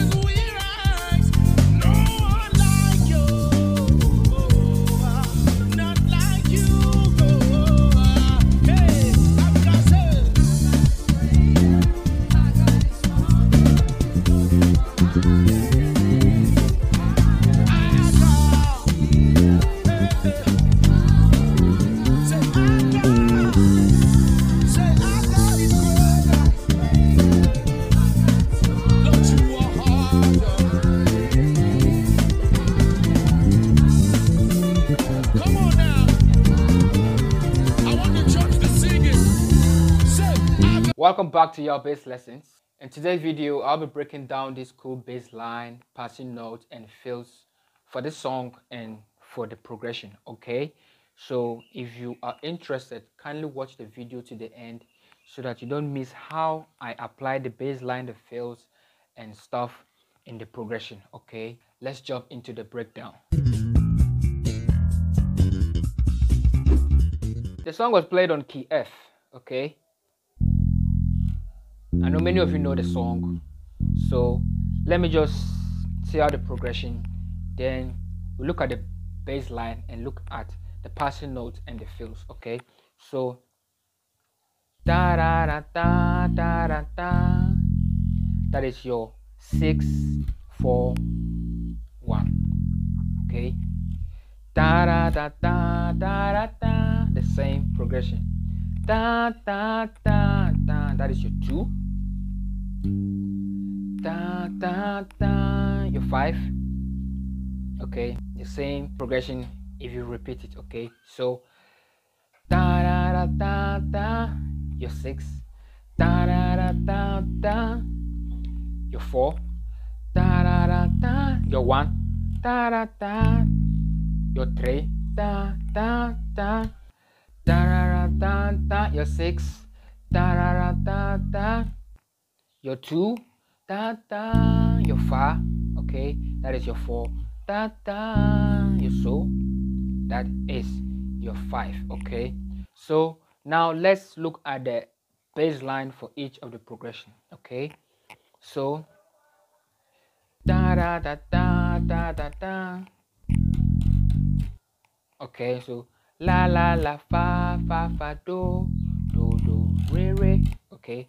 is we rise. No one like you, not like you. Hey, Africa says. Welcome back to your bass lessons. In today's video, I'll be breaking down this cool bass line, passing notes and fills for this song and for the progression, okay? So if you are interested, kindly watch the video to the end so that you don't miss how I apply the bass line, the fills and stuff in the progression, okay? Let's jump into the breakdown. The song was played on key F, okay? I know many of you know the song, so let me just see out the progression, then we look at the bass line and look at the passing notes and the fills, okay? So da da da da da da da, that is your 6 4 1, okay? Da da da da da da da, the same progression. Da da da da, that is your 2. Da da da, your 5. Okay, the same progression if you repeat it, okay? So da da da da da, your 6. Da da da da da, your 4. Da da da da, your 1. Da da da, your 3. Da da da, da da da da, your 6. Da da da da, your 2. Da da, your 5. Okay, that is your 4. Da da, your so, that is your 5. Okay, so now let's look at the bass line for each of the progression. Okay, so da da da da da da da. Okay, so la la la fa fa fa do do do re re. Okay,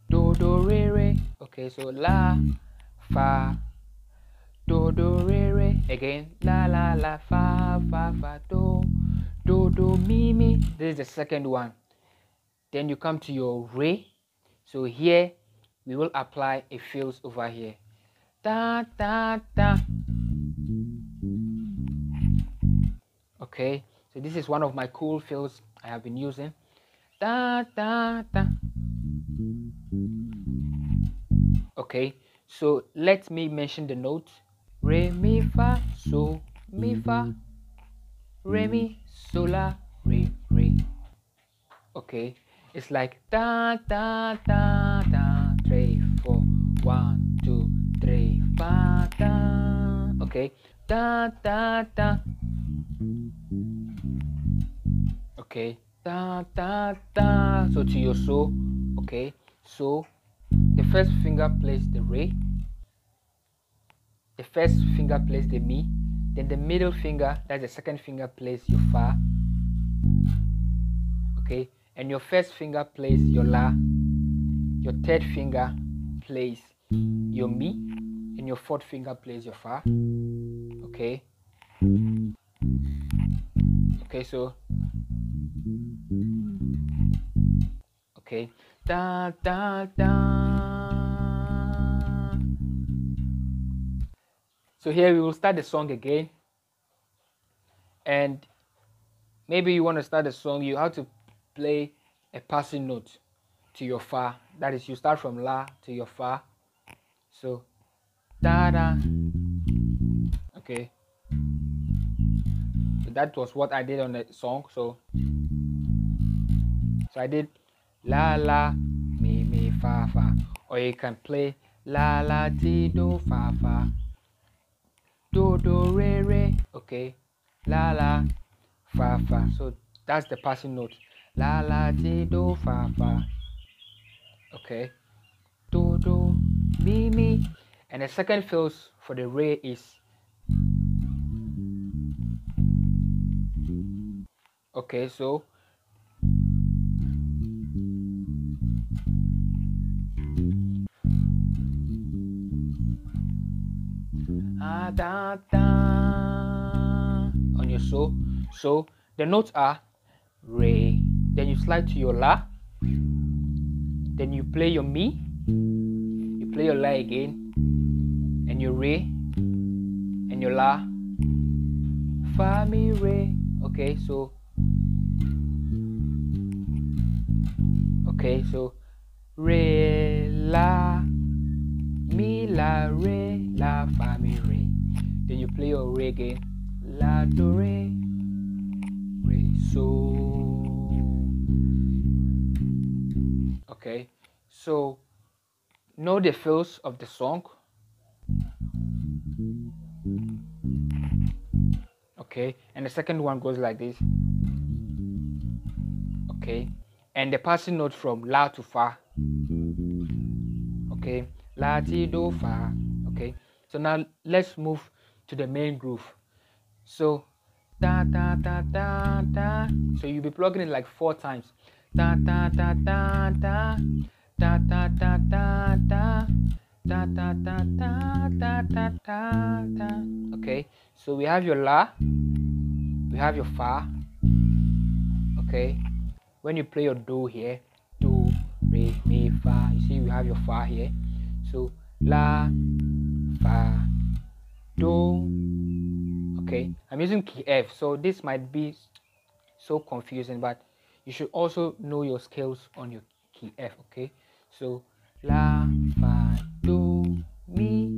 do do re re. Okay, so la fa do do re re. Again, la la la fa fa fa do do do mi mi. This is the second one. Then you come to your re. So here we will apply a fills over here. Da da da. Okay, so this is one of my cool fills I have been using. Da da da. Okay, so let me mention the notes. Re mi fa so mi fa, re mi so la re re. Okay, it's like da da da da 3 4 1 2 3 fa da. Okay, da da da. Okay, da da da. So to your so. Okay, so the first finger plays the re, the first finger plays the mi, then the middle finger, that's the second finger, plays your fa. Okay, and your first finger plays your la, your third finger plays your mi, and your fourth finger plays your fa. Okay, okay, so okay, da da da. So here we will start the song again, and maybe you want to start the song, you have to play a passing note to your fa. That is, you start from la to your fa. So da da. Okay, so that was what I did on the song. So I did la la mi mi fa fa, or you can play la la ti do fa fa, do do re re. Okay, la la fa fa. So that's the passing note. La la ti do fa fa. Okay, mi, mi. And the second fills for the re is, okay, so da, da, on your so. So the notes are re, then you slide to your la, then you play your mi, you play your la again, and your re, and your la, fa, mi, re. Okay, so re, la, mi, la, re, la, fa, mi, re. Then you play your re again, la, do, re, re, so. Okay, so know the fills of the song. Okay, and the second one goes like this. Okay, and the passing note from la to fa. Okay, la, ti, do, fa. Okay, so now let's move to the main groove. So da, da, da, da, da. So you'll be plugging it like 4 times. Da, da, da, da, da, da, da, da, da, da, da, da, da, da, da, da, da. Okay, so we have your la, we have your fa. Okay, when you play your do here, do, re, mi, fa, you see we have your fa here. So la, fa, do. Okay, I'm using key F, so this might be so confusing, but you should also know your scales on your key F. Okay, so la, fa, do, mi.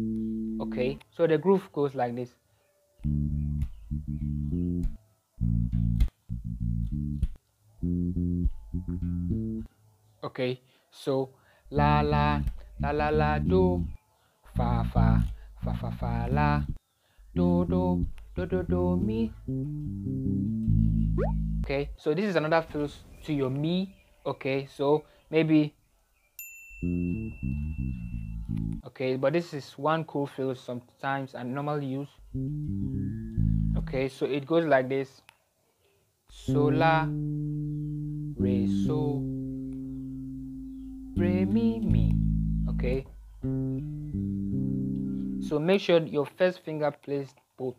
Okay, so the groove goes like this. Okay, so la, la, la, la, la, do, fa, fa, fa, fa, fa, la, do, do, do, do, do, mi. Okay, so this is another fills to your mi. Okay, so maybe, okay, but this is one cool fill sometimes I normally use. Okay, so it goes like this. So la, re, so, re, mi, mi. Okay, so make sure your first finger plays both.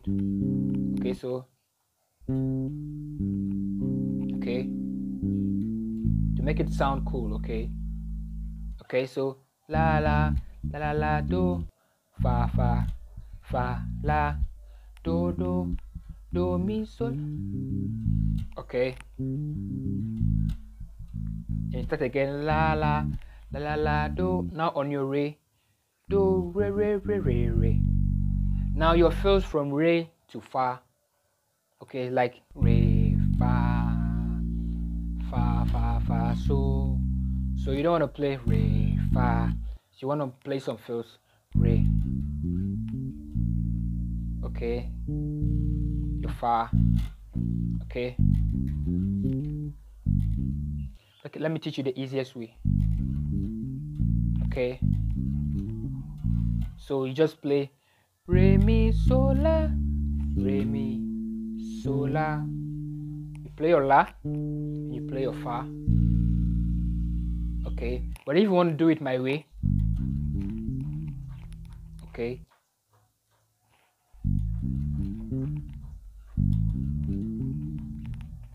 Okay, so okay, to make it sound cool. Okay, okay, so la, la, la, la, la, do, fa, fa, fa, la, do, do, do, mi, sol. Okay, and start again, la, la, la, la, la, do. Now on your re, do, re, re, re, re, re. Now your fills from re to fa. Okay, like re, fa, fa, fa, fa, so. So you don't want to play re, fa. You want to play some fills, re. Okay, your fa. Okay. Okay, let me teach you the easiest way. Okay, so you just play re, mi, so, la, re, mi, so, la. You play your la, and you play your fa. Okay, but if you want to do it my way, okay,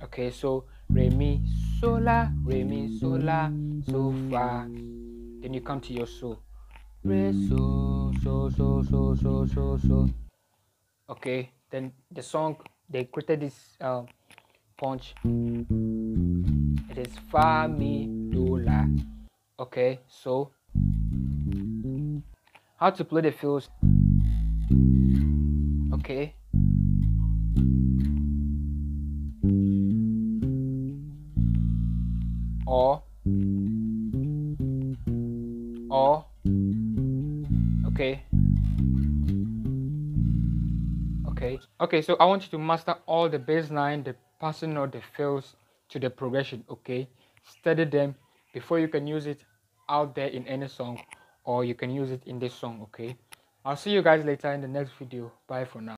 okay, so re, mi, so, la, re, mi, so, la, so, fa. Then you come to your so, re, so, so, so, so, so, so, so. Okay, then the song, they created this punch. It is fa, mi, do, la. Okay, so how to play the fills? Okay, or okay, okay, so I want you to master all the bass line, the passing note, the fills to the progression. Okay, study them before you can use it out there in any song or you can use it in this song. Okay, I'll see you guys later in the next video. Bye for now.